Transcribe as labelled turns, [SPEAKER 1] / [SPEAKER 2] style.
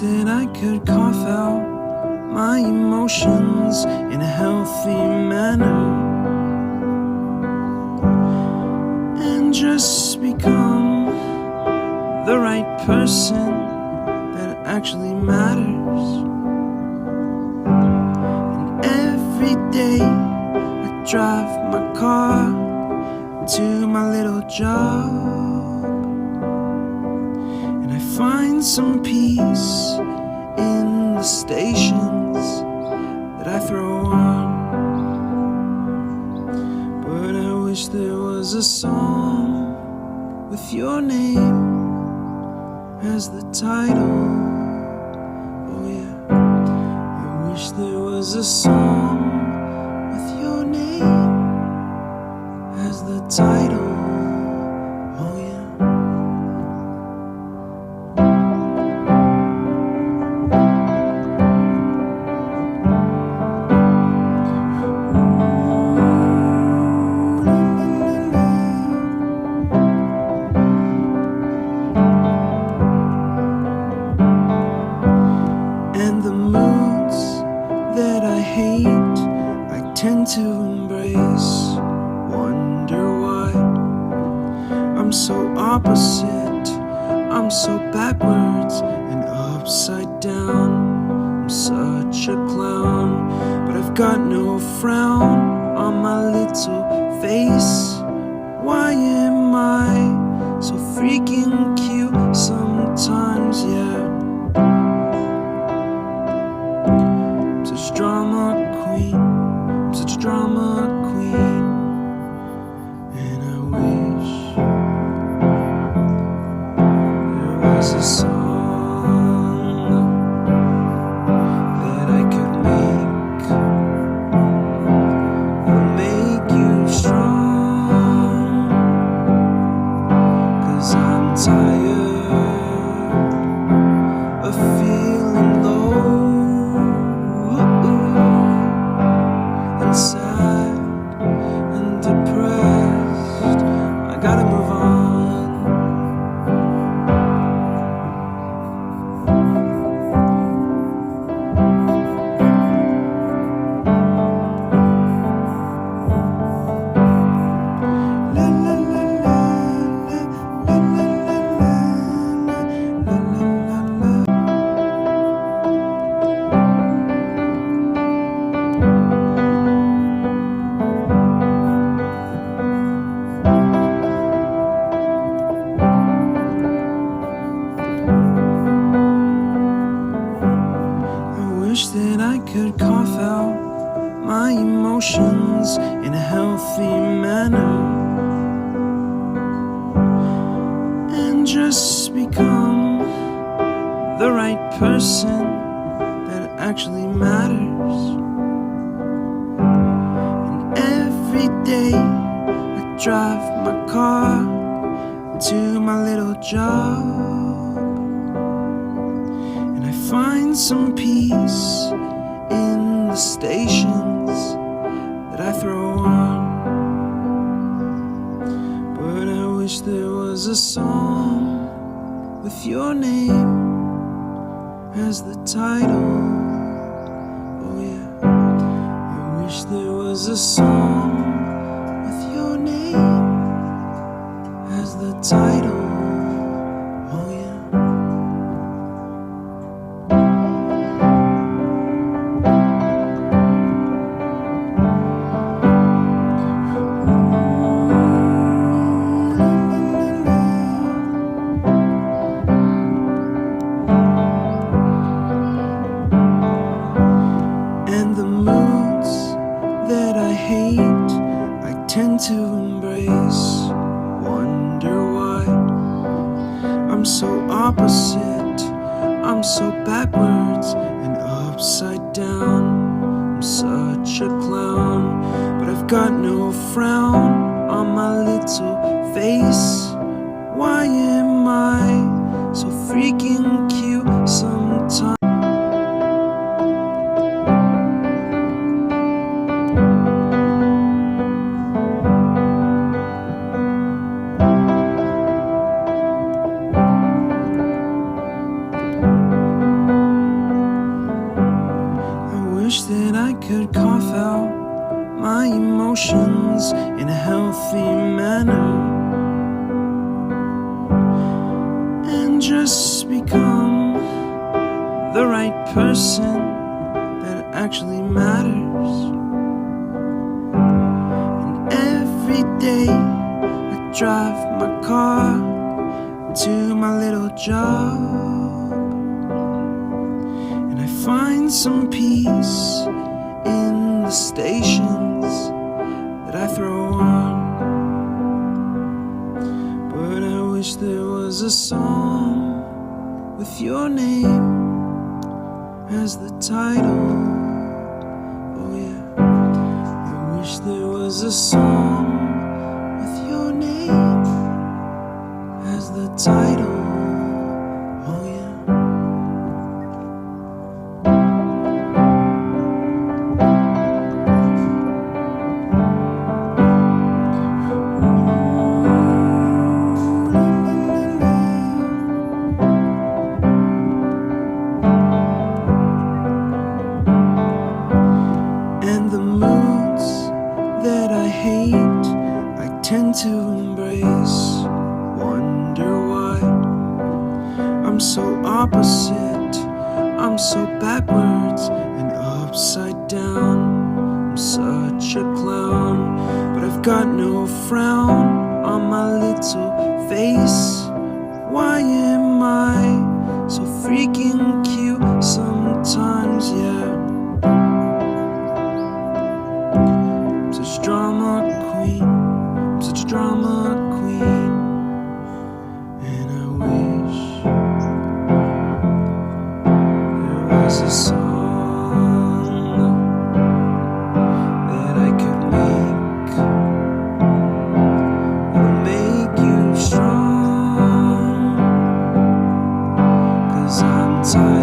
[SPEAKER 1] That I could cough out my emotions in a healthy manner and just become the right person that actually matters. And every day I drive my car to my little job, find some peace in the stations that I throw on. But I wish there was a song with your name as the title. Oh yeah, I wish there was a song with your name as the title. Tend to embrace, wonder why I'm so opposite, I'm so backwards and upside down. I'm such a clown, but I've got no frown on my little face. Why am I so freaking cute sometimes, yeah? I'm such drama queen, such a drama queen, and I wish there was a song that I could make that'll make you strong, 'cause I'm tired of feeling low, sad and depressed. I gotta move on. La la la la la la la la la. That I could cough out my emotions in a healthy manner and just become the right person that actually matters. And every day I drive my car to my little job, find some peace in the stations that I throw on. But I wish there was a song with your name as the title. Oh yeah, I wish there was a song with your name as the title. Tend to embrace, wonder why I'm so opposite, I'm so backwards and upside down. I'm such a clown, but I've got no frown on my little face. Why am I so freaking cute sometimes? I wish that I could cough out my emotions in a healthy manner and just become the right person that actually matters. And every day I drive my car to my little job, and I find some peace in the stations that I throw on. But I wish there was a song with your name as the title. Oh yeah, I wish there was a song with your name as the title. Oh yeah. And the moods that I hate, I tend to embrace. Wonder why I'm so opposite, I'm so backwards and upside down. I'm such a clown, but I've got no frown on my little face. Why am I so freaking cute sometimes, yeah? I'm such a drama queen, I'm such a drama queen. And I wish there was a song that I could make that'll make you strong. 'Cause I'm tired